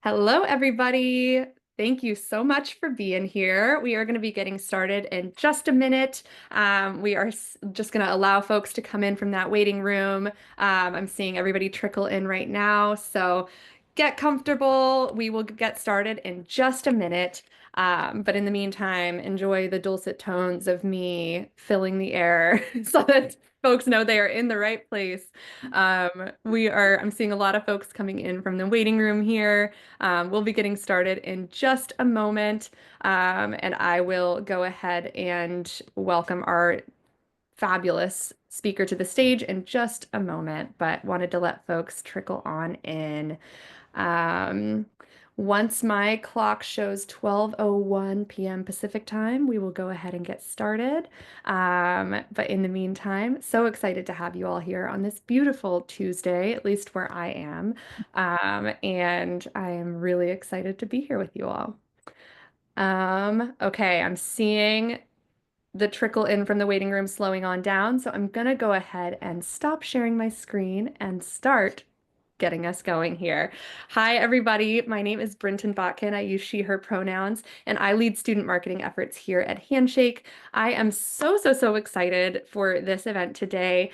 Hello, everybody. Thank you so much for being here. We are going to be getting started in just a minute. We are just going to allow folks to come in from that waiting room. I'm seeing everybody trickle in right now. So get comfortable. We will get started in just a minute. But in the meantime, enjoy the dulcet tones of me filling the air so that folks know they are in the right place. I'm seeing a lot of folks coming in from the waiting room here. We'll be getting started in just a moment, and I will go ahead and welcome our fabulous speaker to the stage in just a moment, but wanted to let folks trickle on in. Um, Once my clock shows 12:01 p.m. Pacific time, we will go ahead and get started. But in the meantime, so excited to have you all here on this beautiful Tuesday, at least where I am. And I am really excited to be here with you all. Okay, I'm seeing the trickle in from the waiting room slowing on down, so I'm gonna go ahead and stop sharing my screen and start getting us going here. Hi, everybody. My name is Brinton Botkin. I use she, her pronouns, and I lead student marketing efforts here at Handshake. I am so excited for this event today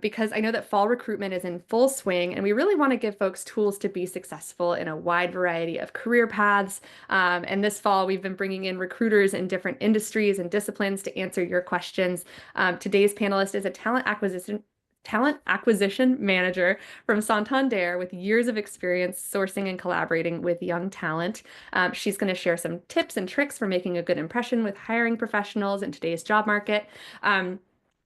because I know that fall recruitment is in full swing, and we really want to give folks tools to be successful in a wide variety of career paths. And this fall, we've been bringing in recruiters in different industries and disciplines to answer your questions. Today's panelist is a talent acquisition manager from Santander with years of experience sourcing and collaborating with young talent. She's going to share some tips and tricks for making a good impression with hiring professionals in today's job market.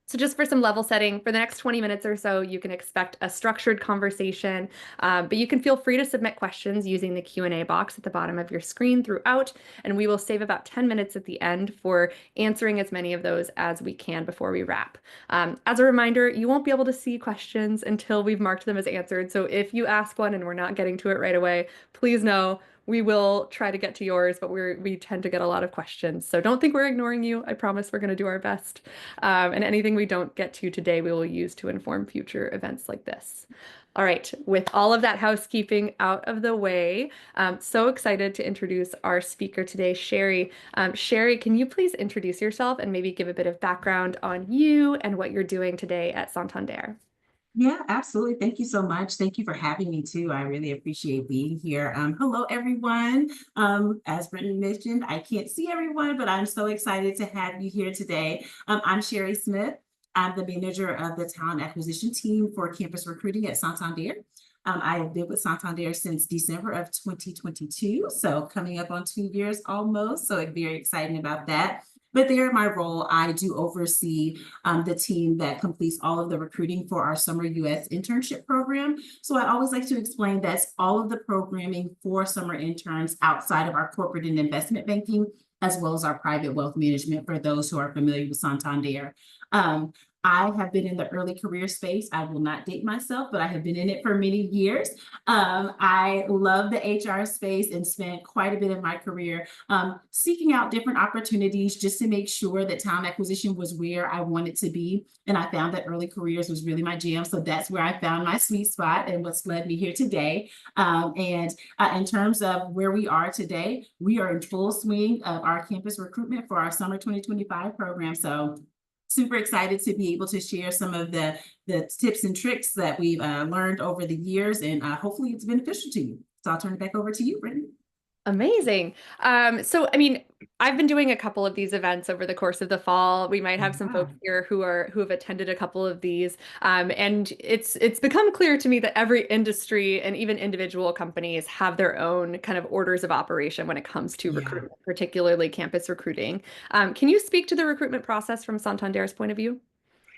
So just for some level setting, for the next 20 minutes or so, you can expect a structured conversation, but you can feel free to submit questions using the Q&A box at the bottom of your screen throughout, and we will save about 10 minutes at the end for answering as many of those as we can before we wrap. As a reminder, you won't be able to see questions until we've marked them as answered, so if you ask one and we're not getting to it right away, please know we will try to get to yours, but we tend to get a lot of questions. So don't think we're ignoring you. I promise we're going to do our best. And anything we don't get to today, we will use to inform future events like this. All right, with all of that housekeeping out of the way, so excited to introduce our speaker today, Sherry. Sherry, can you please introduce yourself and maybe give a bit of background on you and what you're doing today at Santander? Yeah, absolutely. Thank you so much. Thank you for having me too. I really appreciate being here. Hello, everyone. As Brendan mentioned, I can't see everyone, but I'm so excited to have you here today. I'm Sherry Smith. I'm the manager of the talent acquisition team for campus recruiting at Santander. I have been with Santander since December of 2022, so coming up on 2 years almost. So I'm very excited about that. But there in my role, I do oversee the team that completes all of the recruiting for our summer US internship program. So I always like to explain that's all of the programming for summer interns outside of our corporate and investment banking, as well as our private wealth management for those who are familiar with Santander. Um, I have been in the early career space. I will not date myself, but I have been in it for many years. I love the HR space and spent quite a bit of my career seeking out different opportunities just to make sure that talent acquisition was where I wanted to be. And I found that early careers was really my jam. So that's where I found my sweet spot and what's led me here today. In terms of where we are today, we are in full swing of our campus recruitment for our summer 2025 program. So super excited to be able to share some of the tips and tricks that we've learned over the years, and hopefully it's beneficial to you. So I'll turn it back over to you, Brittany. Amazing. I mean, I've been doing a couple of these events over the course of the fall. We might have some Yeah. folks here who have attended a couple of these. And it's become clear to me that every industry and even individual companies have their own kind of orders of operation when it comes to Yeah. recruitment, particularly campus recruiting. Can you speak to the recruitment process from Santander's point of view?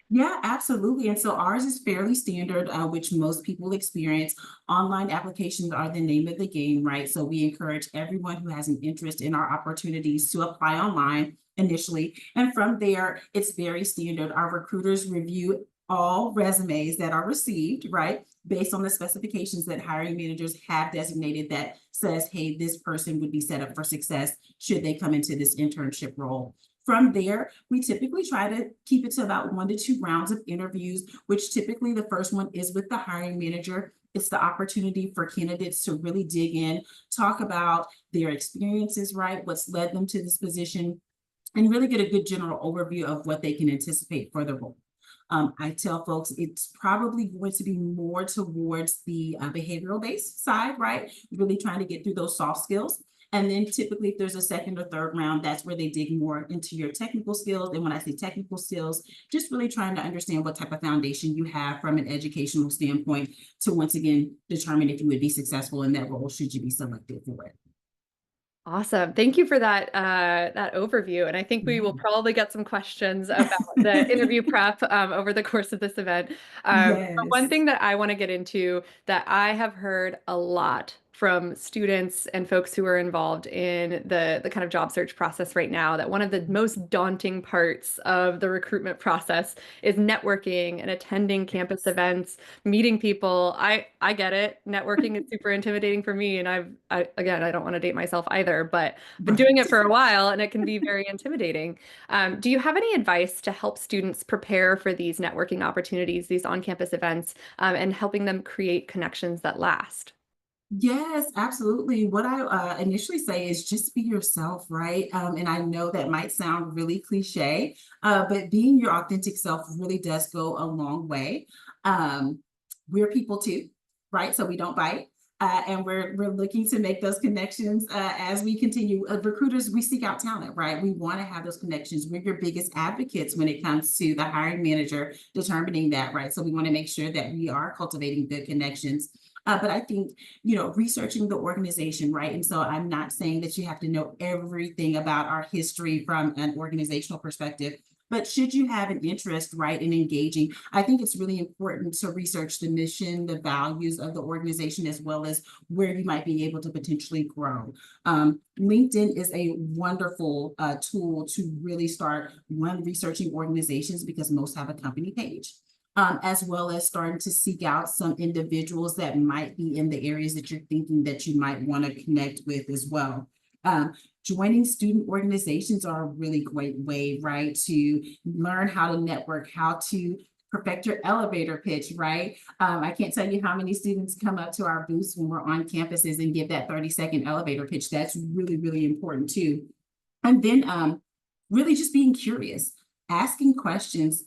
Yeah, absolutely. And so ours is fairly standard, which most people experience. Online applications are the name of the game, right? So we encourage everyone who has an interest in our opportunities to apply online initially. And from there, it's very standard. Our recruiters review all resumes that are received, right? Based on the specifications that hiring managers have designated that says, hey, this person would be set up for success should they come into this internship role. From there, we typically try to keep it to about 1 to 2 rounds of interviews, which typically the first one is with the hiring manager. It's the opportunity for candidates to really dig in, talk about their experiences, right? What's led them to this position, and really get a good general overview of what they can anticipate for the role. I tell folks it's probably going to be more towards the behavioral based side, right? Really trying to get through those soft skills. And then typically, if there's a second or third round, that's where they dig more into your technical skills. And when I say technical skills, just really trying to understand what type of foundation you have from an educational standpoint to once again determine if you would be successful in that role should you be selected for it. Awesome. Thank you for that that overview. And I think we will Yeah. probably get some questions about the interview prep over the course of this event. But one Yes. thing that I want to get into that I have heard a lot from students and folks who are involved in the kind of job search process right now, that one of the most daunting parts of the recruitment process is networking and attending campus events, meeting people. I get it. Networking is super intimidating for me, and again, I don't want to date myself either, but I've been doing Right. it for a while, and it can be very intimidating. Do you have any advice to help students prepare for these networking opportunities, these on-campus events, and helping them create connections that last? Yes, absolutely. What I initially say is just be yourself, right? And I know that might sound really cliche, but being your authentic self really does go a long way. Um, we're people too, right? So we don't bite. And we're looking to make those connections as we continue. Recruiters, we seek out talent, right? We want to have those connections. We're your biggest advocates when it comes to the hiring manager determining that, right? So we want to make sure that we are cultivating good connections. But I think researching the organization, right? And so I'm not saying that you have to know everything about our history from an organizational perspective. But should you have an interest, right, in engaging, I think it's really important to research the mission, the values of the organization, as well as where you might be able to potentially grow. LinkedIn is a wonderful tool to really start one researching organizations because most have a company page, as well as starting to seek out some individuals that might be in the areas that you're thinking that you might want to connect with as well. Um, Joining student organizations are a really great way, right, to learn how to network, how to perfect your elevator pitch, right? I can't tell you how many students come up to our booths when we're on campuses and give that 30-second elevator pitch. That's really, really important too. And then really just being curious, asking questions.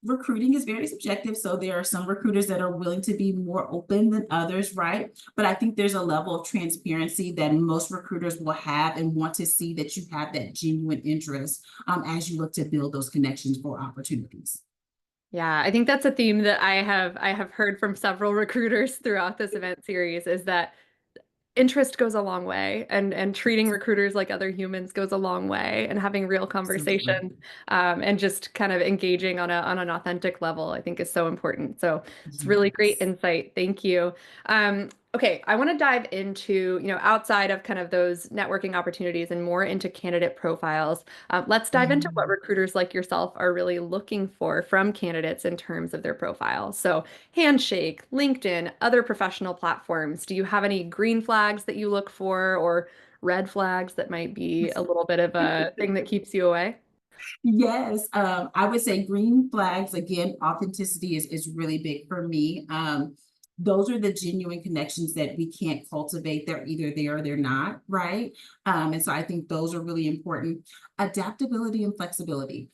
Recruiting is very subjective. So there are some recruiters that are willing to be more open than others, right? But I think there's a level of transparency that most recruiters will have and want to see that you have that genuine interest as you look to build those connections for opportunities. Yeah, I think that's a theme that I have heard from several recruiters throughout this event series is that interest goes a long way, and treating recruiters like other humans goes a long way, and having real Absolutely. conversations and just kind of engaging on a on an authentic level, I think is so important. So it's really great Yes. insight. Thank you. Okay, I want to dive into, outside of kind of those networking opportunities and more into candidate profiles. Let's dive into what Yeah. recruiters like yourself are really looking for from candidates in terms of their profiles. So Handshake, LinkedIn, other professional platforms. Do you have any green flags that you look for or red flags that might be a little bit of a thing that keeps you away? Yes, I would say green flags again, authenticity is really big for me. Those are the genuine connections that we can't cultivate. They're either there or they're not, right? And so I think those are really important. Adaptability and flexibility.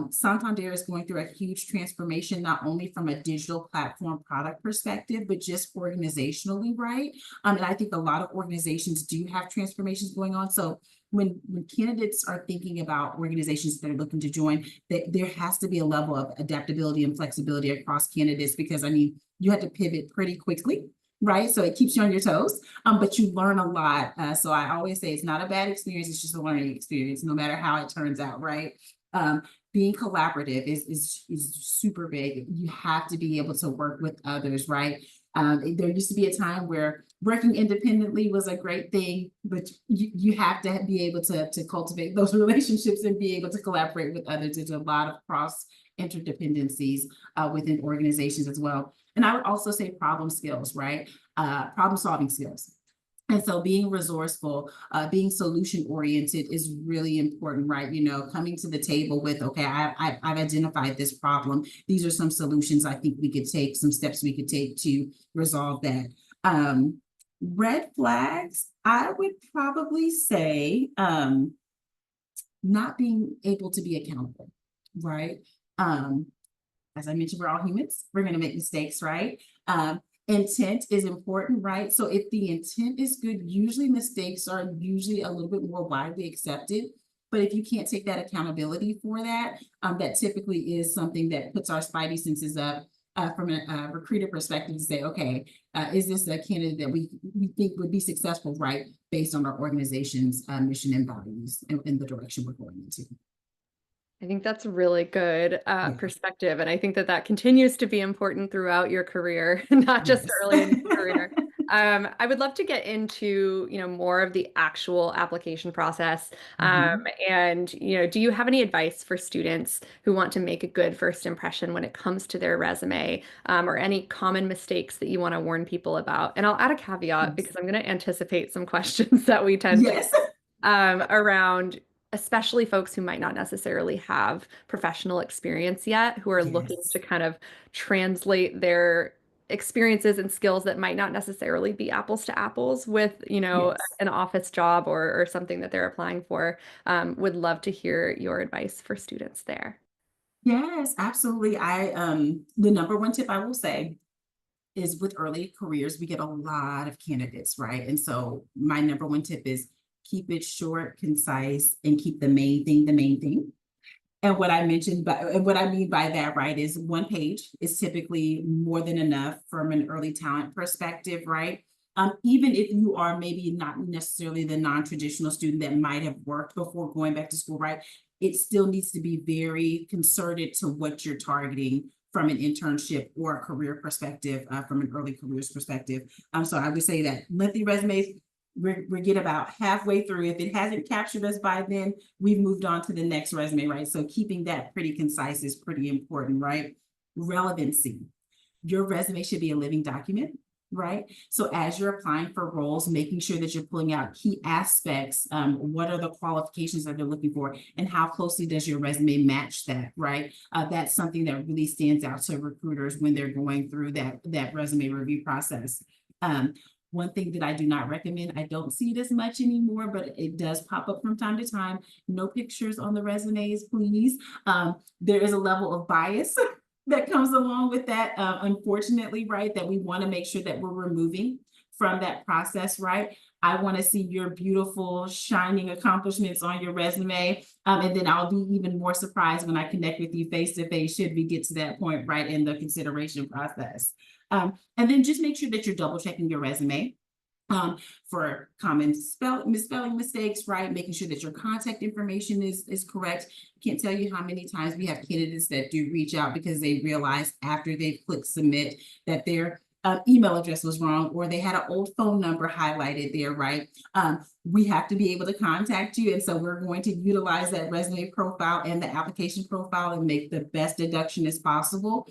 Santander is going through a huge transformation, not only from a digital platform product perspective, but just organizationally, right? And I think a lot of organizations do have transformations going on. So when candidates are thinking about organizations that are looking to join, that there has to be a level of adaptability and flexibility across candidates because I mean you have to pivot pretty quickly, right? So it keeps you on your toes, but you learn a lot. So I always say it's not a bad experience; it's just a learning experience, no matter how it turns out, right? Um, Being collaborative is super big. You have to be able to work with others, right? There used to be a time where working independently was a great thing, but you have to be able to cultivate those relationships and be able to collaborate with others. There's a lot of cross interdependencies within organizations as well. And I would also say problem skills, right? Problem solving skills. And so being resourceful, being solution oriented is really important, right? You know, coming to the table with, okay, I've identified this problem. These are some solutions I think we could take, some steps we could take to resolve that. Um, Red flags, I would probably say not being able to be accountable, right? Um, as I mentioned, we're all humans. We're going to make mistakes, right? Intent is important, right? So if the intent is good, usually mistakes are usually a little bit more widely accepted. But if you can't take that accountability for that, that typically is something that puts our spidey senses up from a recruiter perspective to say, okay, is this a candidate that we think would be successful, right? Based on our organization's mission and values and the direction we're going into. I think that's a really good Yeah. perspective. And I think that that continues to be important throughout your career, not just Yes. early in your career. I would love to get into, more of the actual application process. Um, Mhm. and, do you have any advice for students who want to make a good first impression when it comes to their resume, or any common mistakes that you want to warn people about? And I'll add a caveat Yes. because I'm going to anticipate some questions that we tend to Yes. around especially folks who might not necessarily have professional experience yet, who are looking to Yes. kind of translate their experiences and skills that might not necessarily be apples to apples with, Yes. an office job or something that they're applying for. Would love to hear your advice for students there. Yes, absolutely. The number one tip I will say is with early careers, we get a lot of candidates, right? And so my number one tip is keep it short, concise, and keep the main thing the main thing. And what I mean by that, right, is one page is typically more than enough from an early talent perspective, right? Even if you are maybe not necessarily the non-traditional student that might have worked before going back to school, right? It still needs to be very concerted to what you're targeting from an internship or a career perspective, from an early careers perspective. So I would say that lengthy resumes, we get about halfway through. If it hasn't captured us by then, we've moved on to the next resume, right? So keeping that pretty concise is pretty important, right? Relevancy. Your resume should be a living document, right? So as you're applying for roles, making sure that you're pulling out key aspects, what are the qualifications that they're looking for, and how closely does your resume match that, right? That's something that really stands out to recruiters when they're going through that resume review process. Um, One thing that I do not recommend, I don't see it as much anymore, but it does pop up from time to time. No pictures on the resumes, please. There is a level of bias that comes along with that, unfortunately, right? That we want to make sure that we're removing from that process, right? I want to see your beautiful, shining accomplishments on your resume. And then I'll be even more surprised when I connect with you face to face, should we get to that point, right, in the consideration process. And then just make sure that you're double checking your resume for common misspelling mistakes, right? Making sure that your contact information is correct. Can't tell you how many times we have candidates that do reach out because they realize after they've clicked submit that their email address was wrong or they had an old phone number highlighted there, right? We have to be able to contact you. And so we're going to utilize that resume profile and the application profile and make the best deduction as possible.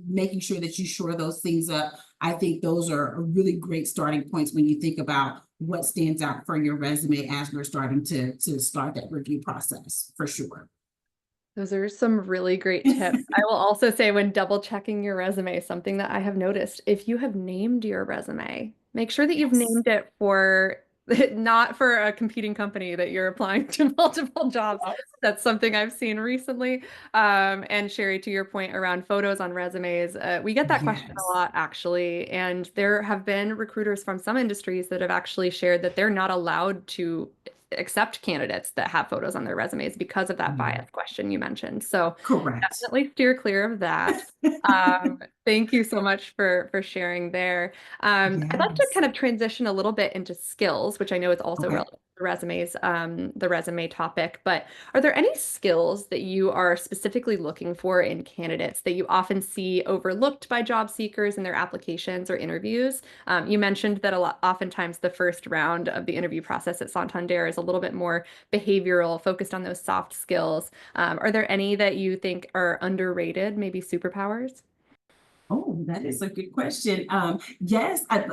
Making sure that you shore those things up, I think those are really great starting points when you think about what stands out for your resume as we're starting to start that review process for sure. Those are some really great tips. I will also say when double checking your resume, something that I have noticed, if you have named your resume, make sure that you've Yes. named it for not for a competing company that you're applying to multiple jobs. That's something I've seen recently. And Sherry, to your point around photos on resumes, we get that question a Yes. lot actually. And there have been recruiters from some industries that have actually shared that they're not allowed to accept candidates that have photos on their resumes because of that Mm, bias question you mentioned. So correct. definitely steer clear of that. Thank you so much for sharing there. I'd like to Yes. kind of transition a little bit into skills, which I know is also Okay. relevant to resumes, the resume topic. But are there any skills that you are specifically looking for in candidates that you often see overlooked by job seekers in their applications or interviews? You mentioned that oftentimes the first round of the interview process at Santander is a little bit more behavioral, focused on those soft skills. Are there any that you think are underrated, maybe superpowers? Oh, that is a good question. Yes, I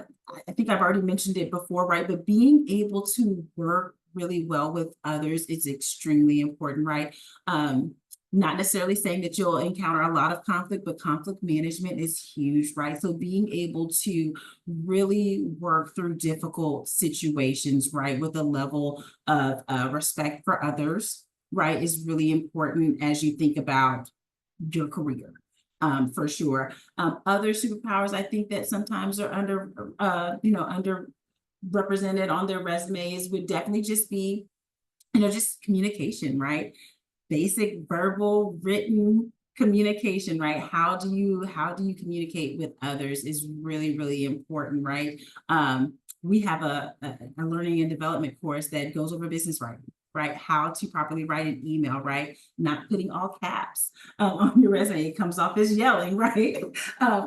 think I've already mentioned it before, right? But being able to work really well with others is extremely important, right? Um, Not necessarily saying that you'll encounter a lot of conflict, but conflict management is huge, right? So being able to really work through difficult situations, right, with a level of respect for others, right, is really important as you think about your career, for sure. Other superpowers, I think that sometimes are underrepresented on their resumes would definitely just be, just communication, right? Basic verbal, written communication, right? How do you communicate with others is really, really important, right? We have a learning and development course that goes over business writing, right? How to properly write an email, right? Not putting all caps on your resume. It comes off as yelling, right?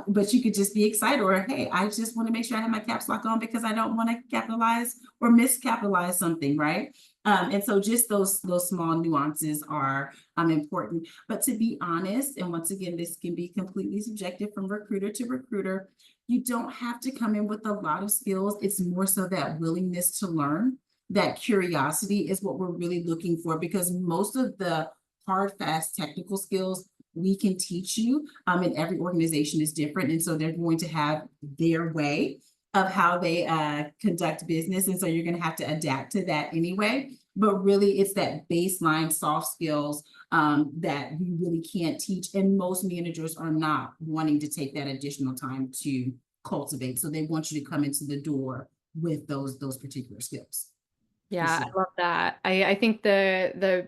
But you could just be excited, or hey, I just want to make sure I have my caps lock on because I don't want to capitalize or miscapitalize something, right? And so just those small nuances are important. But to be honest, and once again, this can be completely subjective from recruiter to recruiter, you don't have to come in with a lot of skills. It's more so that willingness to learn, that curiosity is what we're really looking for, because most of the hard, fast technical skills we can teach you, and every organization is different. And so they're going to have their way of how they conduct business. And so you're going to have to adapt to that anyway. But really, it's that baseline soft skills that you really can't teach. And most managers are not wanting to take that additional time to cultivate. So they want you to come into the door with those particular skills, for Yeah, sure. I love that. I think the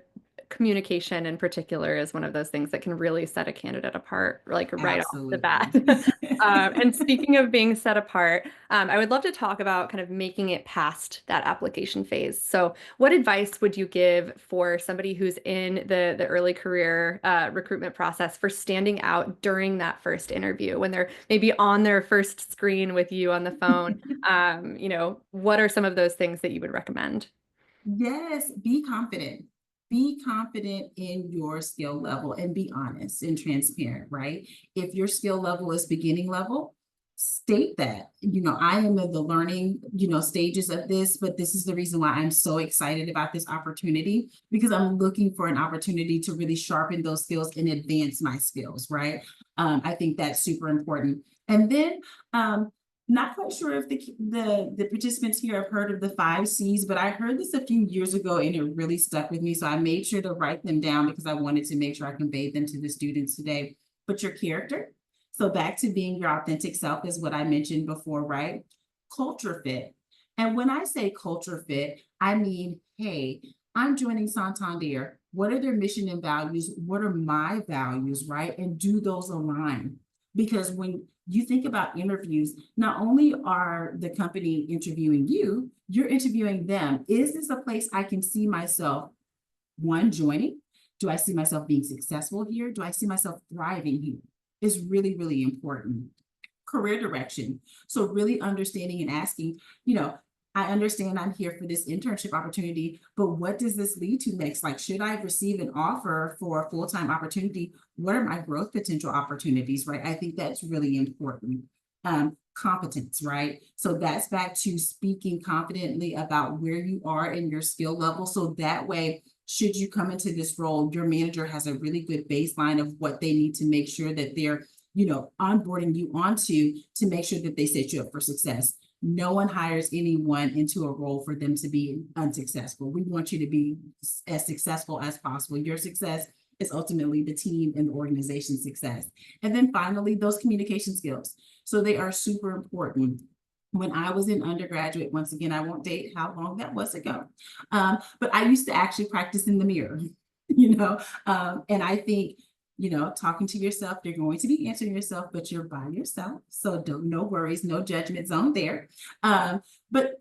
communication in particular is one of those things that can really set a candidate apart, like right off the bat. Absolutely. And speaking of being set apart, I would love to talk about kind of making it past that application phase. So, what advice would you give for somebody who's in the early career recruitment process for standing out during that first interview when they're maybe on their first screen with you on the phone? What are some of those things that you would recommend? Yes, be confident. Be confident in your skill level and be honest and transparent, right? If your skill level is beginning level, state that. I am in the learning, stages of this, but this is the reason why I'm so excited about this opportunity, because I'm looking for an opportunity to really sharpen those skills and advance my skills, right? I think that's super important. And then not quite sure if the participants here have heard of the 5 C's, but I heard this a few years ago and it really stuck with me. So I made sure to write them down because I wanted to make sure I conveyed them to the students today. But your character. So back to being your authentic self is what I mentioned before, right? Culture fit. And when I say culture fit, I mean, hey, I'm joining Santander. What are their mission and values? What are my values, right? And do those align? Because when you think about interviews, not only are the company interviewing you, you're interviewing them. Is this a place I can see myself, one, joining? Do I see myself being successful here? Do I see myself thriving here? Is really, really important. Career direction. So really understanding and asking, I understand I'm here for this internship opportunity, but what does this lead to next? Like, should I receive an offer for a full-time opportunity? What are my growth potential opportunities, right? I think that's really important. Competence, right? So that's back to speaking confidently about where you are in your skill level. So that way, should you come into this role, your manager has a really good baseline of what they need to make sure that they're, onboarding you onto to make sure that they set you up for success. No one hires anyone into a role for them to be unsuccessful. We want you to be as successful as possible. Your success is ultimately the team and the organization's success. And then finally, those communication skills. So they are super important. When I was in undergraduate, once again, I won't date how long that was ago, but I used to actually practice in the mirror, and I think, talking to yourself, you're going to be answering yourself, but you're by yourself. So no worries, no judgment zone there. But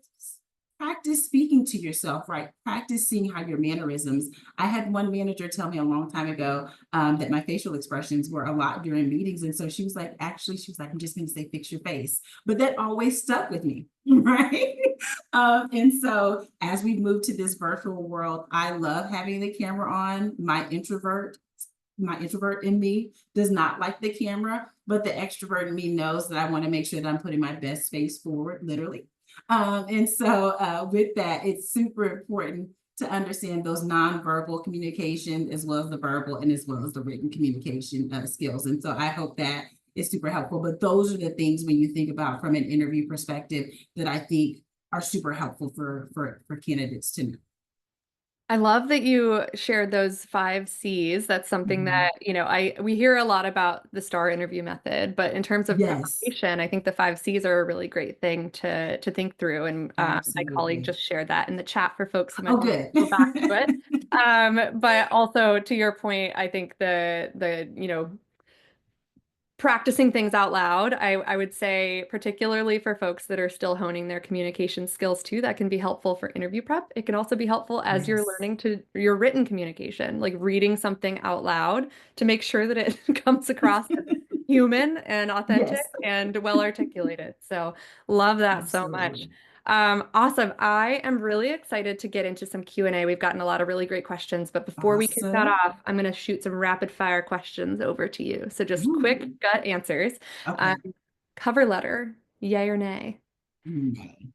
practice speaking to yourself, right? Practice seeing how your mannerisms. I had one manager tell me a long time ago that my facial expressions were a lot during meetings. And so she was like, I'm just going to say, fix your face. But that always stuck with me, right? And so as we move to this virtual world, I love having the camera on. My introvert my introvert in me does not like the camera, but the extrovert in me knows that I want to make sure that I'm putting my best face forward, literally. And so with that, it's super important to understand those nonverbal communication as well as the verbal and as well as the written communication skills. And so I hope that is super helpful. But those are the things when you think about from an interview perspective that I think are super helpful for candidates to know. I love that you shared those 5 C's. That's something Mhm. that, we hear a lot about the STAR interview method, but in terms of Yes, preparation, I think the 5 C's are a really great thing to think through. And my colleague absolutely. just shared that in the chat for folks who Oh, might want good. to go back to it. But also to your point, I think the practicing things out loud, I would say, particularly for folks that are still honing their communication skills too, that can be helpful for interview prep. It can also be helpful as you're Yes. learning to your written communication, like reading something out loud to make sure that it comes across as human and authentic Yes, and well articulated. So love that so much. absolutely. Awesome. I am really excited to get into some Q&A. We've gotten a lot of really great questions, but before we kick that Awesome. off, I'm going to shoot some rapid fire questions over to you. So just quick Ooh, gut answers. Um, okay. cover letter, yay or nay? Nay.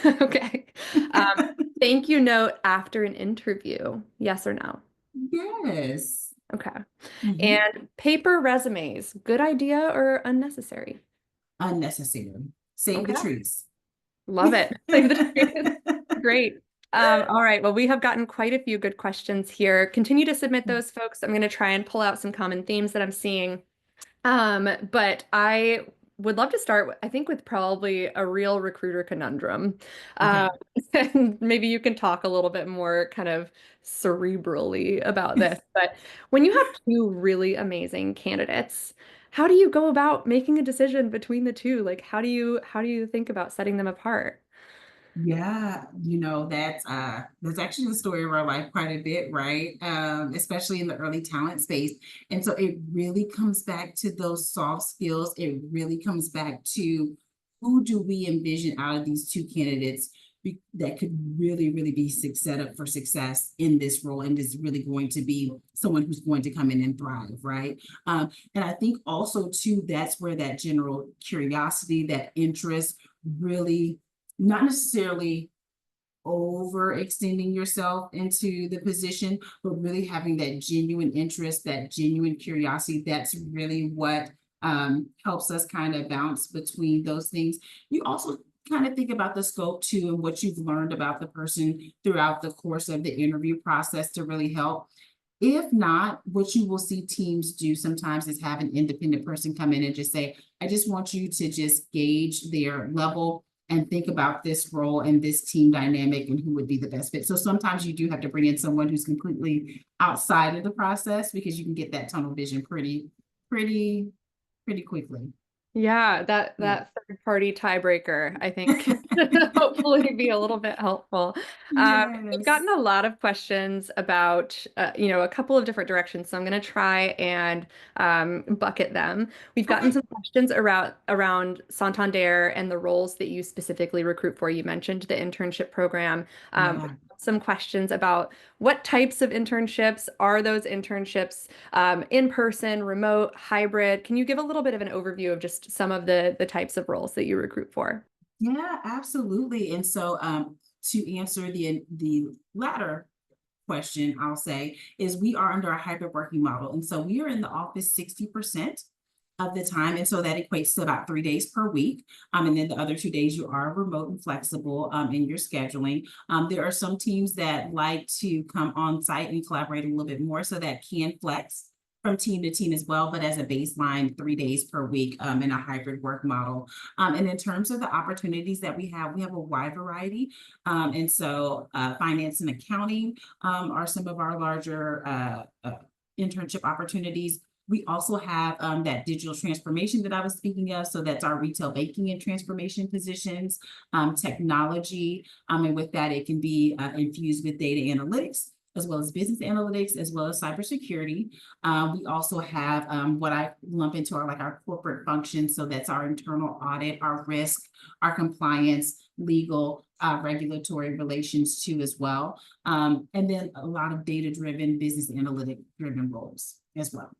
Okay. Um, thank you note after an interview, yes or no? Yes. Okay. Mhm. And paper resumes, good idea or unnecessary? Unnecessary. Save the Okay. trees. Love it. Save the trees. Great. All right. Well, we have gotten quite a few good questions here. Continue to submit those, folks. I'm going to try and pull out some common themes that I'm seeing. But I would love to start, I think, with probably a real recruiter conundrum. Um, Okay. and maybe you can talk a little bit more kind of cerebrally about this. But when you have two really amazing candidates, how do you go about making a decision between the two? Like, how do you think about setting them apart? Yeah, that's actually the story of our life quite a bit, right? Especially in the early talent space. And so it really comes back to those soft skills. It really comes back to who do we envision out of these two candidates that could really, really be set up for success in this role and is really going to be someone who's going to come in and thrive, right? And I think also too, that's where that general curiosity, that interest really not necessarily overextending yourself into the position, but really having that genuine interest, that genuine curiosity. That's really what helps us kind of bounce between those things. You also kind of think about the scope too and what you've learned about the person throughout the course of the interview process to really help. If not, what you will see teams do sometimes is have an independent person come in and just say, I just want you to just gauge their level and think about this role and this team dynamic and who would be the best fit. So sometimes you do have to bring in someone who's completely outside of the process because you can get that tunnel vision pretty, pretty quickly. Yeah, that Yeah. that third party tiebreaker, I think, can hopefully be a little bit helpful. We've gotten Yes. a lot of questions about, a couple of different directions, so I'm going to try and bucket them. We've gotten Okay. some questions around Santander and the roles that you specifically recruit for. You mentioned the internship program. Yeah. Some questions about what types of internships are those internships, in person, remote, hybrid. Can you give a little bit of an overview of just some of the types of roles that you recruit for? Yeah, absolutely. And so to answer the latter question, I'll say, is we are under a hybrid working model. And so we are in the office 60% of the time. And so that equates to about 3 days per week. And then the other 2 days you are remote and flexible in your scheduling. There are some teams that like to come on site and collaborate a little bit more, so that can flex from team to team as well, but as a baseline, 3 days per week in a hybrid work model. And in terms of the opportunities that we have a wide variety. And so finance and accounting are some of our larger internship opportunities. We also have that digital transformation that I was speaking of. So that's our retail banking and transformation positions, technology. And with that, it can be infused with data analytics, as well as business analytics, as well as cybersecurity. We also have what I lump into our corporate functions. So that's our internal audit, our risk, our compliance, legal, regulatory relations too as well. And then a lot of data-driven, business analytic-driven roles as well.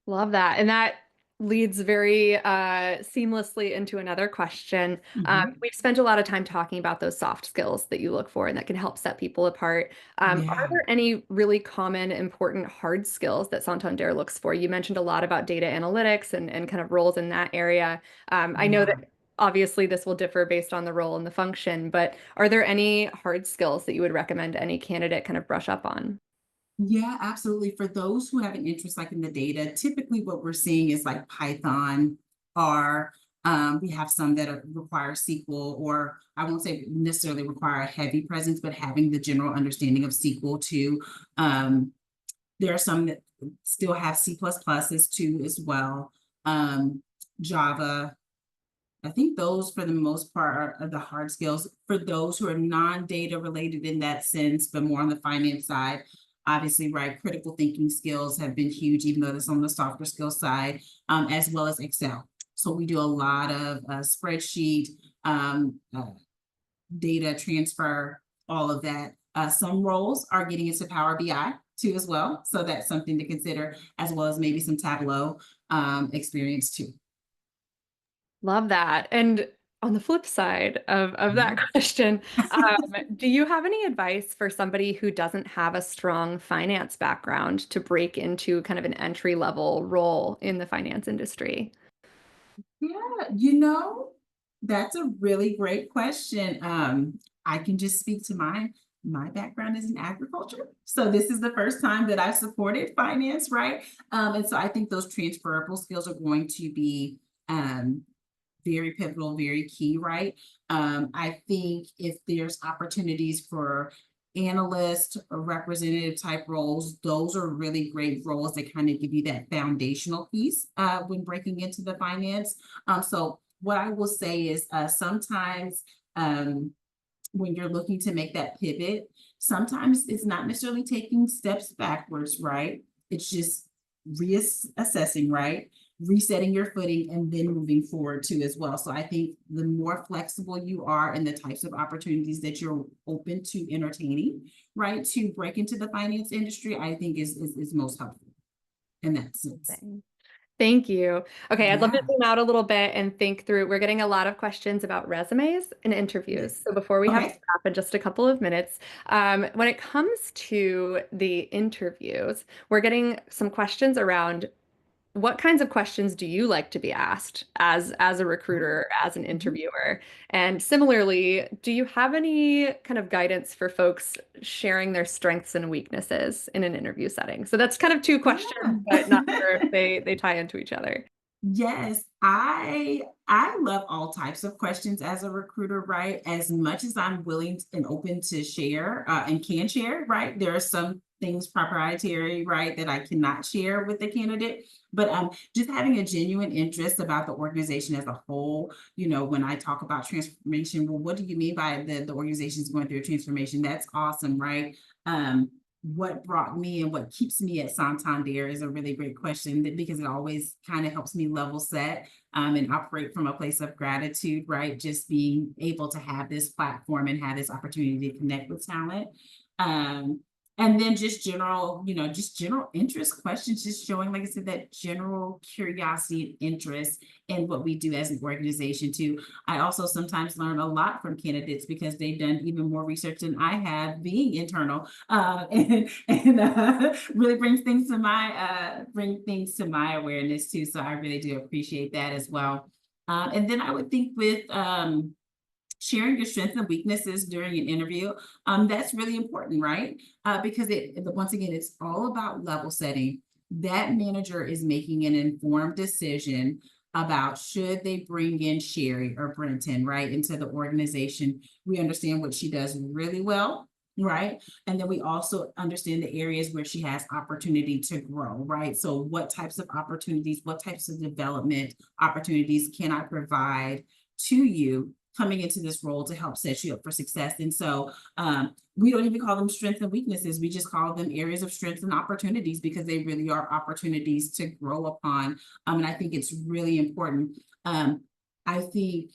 Love that. And that leads very seamlessly into another question. Mhm. We've spent a lot of time talking about those soft skills that you look for and that can help set people apart. Are Yeah, there any really common, important hard skills that Santander looks for? You mentioned a lot about data analytics and kind of roles in that area. I know that yeah. obviously this will differ based on the role and the function, but are there any hard skills that you would recommend any candidate kind of brush up on? Yeah, absolutely. For those who have an interest like in the data, typically what we're seeing is like Python, R. We have some that require SQL, or I won't say necessarily require a heavy presence, but having the general understanding of SQL too. Um, there are some that still have C++s too as well. Java. I think those, for the most part, are the hard skills. For those who are non-data related in that sense, but more on the finance side, obviously, right, critical thinking skills have been huge, even though that's on the softer skill side, as well as Excel. So we do a lot of spreadsheet, data transfer, all of that. Some roles are getting into Power BI too as well. So that's something to consider, as well as maybe some Tableau experience too. Love that. And on the flip side of that Yeah. question, do you have any advice for somebody who doesn't have a strong finance background to break into kind of an entry level role in the finance industry? Yeah, you know, that's a really great question. I can just speak to my background is in agriculture. So this is the first time that I've supported finance, right? And so I think those transferable skills are going to be um very pivotal, very key, right? I think if there's opportunities for analyst or representative type roles, those are really great roles that kind of give you that foundational piece when breaking into the finance. So what I will say is sometimes um, when you're looking to make that pivot, sometimes it's not necessarily taking steps backwards, right? It's just reassessing, right? Resetting your footing and then moving forward too as well. So I think the more flexible you are in the types of opportunities that you're open to entertaining, right, to break into the finance industry, I think is most helpful in that sense. Thank you. Okay, I'd love to Yeah. zoom out a little bit and think through. We're getting a lot of questions about resumes and Yes. interviews. So before we have to Okay. stop in just a couple of minutes, when it comes to the interviews, we're getting some questions around what kinds of questions do you like to be asked as a recruiter, as an Mhm. interviewer? And similarly, do you have any kind of guidance for folks sharing their strengths and weaknesses in an interview setting? So that's kind of two questions, but not Yeah. sure if they tie into each other. Yes, I love all types of questions as a recruiter, right? As much as I'm willing and open to share and can share, right? There are some things proprietary, right, that I cannot share with the candidate. But just having a genuine interest about the organization as a whole. You know, when I talk about transformation, well, what do you mean by the organization is going through a transformation? That's awesome, right? What brought me and what keeps me at Santander is a really great question because it always kind of helps me level set and operate from a place of gratitude, right? Just being able to have this platform and have this opportunity to connect with talent. Um, and then just general, just general interest questions, just showing, like I said, that general curiosity and interest in what we do as an organization too. I also sometimes learn a lot from candidates because they've done even more research than I have being internal and really bring things to my awareness too. So I really do appreciate that as well. And then I would think with sharing your strengths and weaknesses during an interview, that's really important, right? Because once again, it's all about level setting. That manager is making an informed decision about should they bring in Sherry or Brenton, right, into the organization. We understand what she does really well, right? And then we also understand the areas where she has opportunity to grow, right? So what types of opportunities, what types of development opportunities can I provide to you coming into this role to help set you up for success? And so we don't even call them strengths and weaknesses. We just call them areas of strengths and opportunities because they really are opportunities to grow upon. And I think it's really important. I think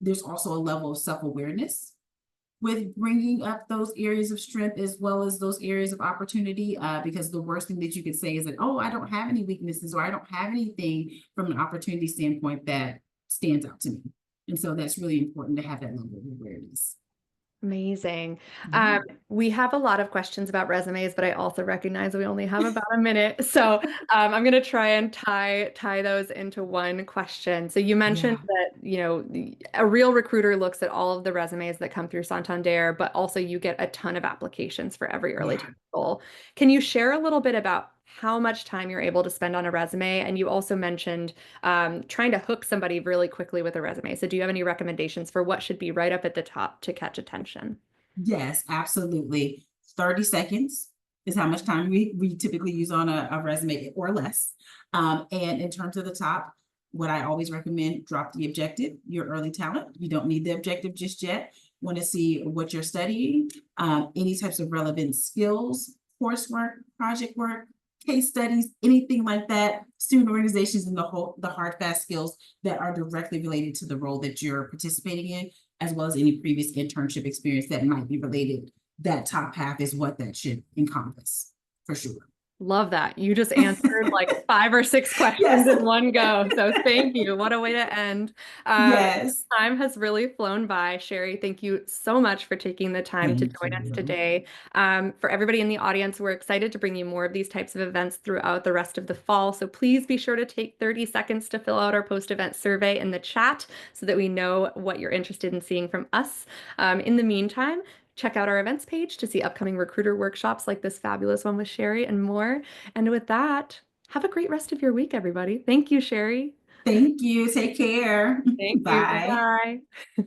there's also a level of self-awareness, with bringing up those areas of strength as well as those areas of opportunity. Because the worst thing that you could say is that, oh, I don't have any weaknesses or I don't have anything from an opportunity standpoint that stands out to me. And so that's really important to have that level of awareness. Amazing. Yeah. We have a lot of questions about resumes, but I also recognize we only have about a minute. So I'm going to try and tie those into one question. So you mentioned Yeah. that, a real recruiter looks at all of the resumes that come through Santander, but also you get a ton of applications for every early Yeah. talent role. Can you share a little bit about how much time you're able to spend on a resume? And you also mentioned trying to hook somebody really quickly with a resume. So do you have any recommendations for what should be right up at the top to catch attention? Yes, absolutely. 30 seconds is how much time we typically use on a resume or less. And in terms of the top, what I always recommend, drop the objective, your early talent. You don't need the objective just yet. Want to see what you're studying, any types of relevant skills, coursework, project work, case studies, anything like that, student organizations, and the hard, fast skills that are directly related to the role that you're participating in, as well as any previous internship experience that might be related. That top half is what that should encompass, for sure. Love that. You just answered like five or six questions Yes. in one go. So thank you. What a way to end. Um, Yes. Time has really flown by. Sherry, thank you so much for taking the time to Thank join us you. today. For everybody in the audience, we're excited to bring you more of these types of events throughout the rest of the fall. So please be sure to take 30 seconds to fill out our post-event survey in the chat so that we know what you're interested in seeing from us. In the meantime, check out our events page to see upcoming recruiter workshops like this fabulous one with Sherry and more. And with that, have a great rest of your week, everybody. Thank you, Sherry. Thank you. Take care. Thank you. Bye. Bye-bye.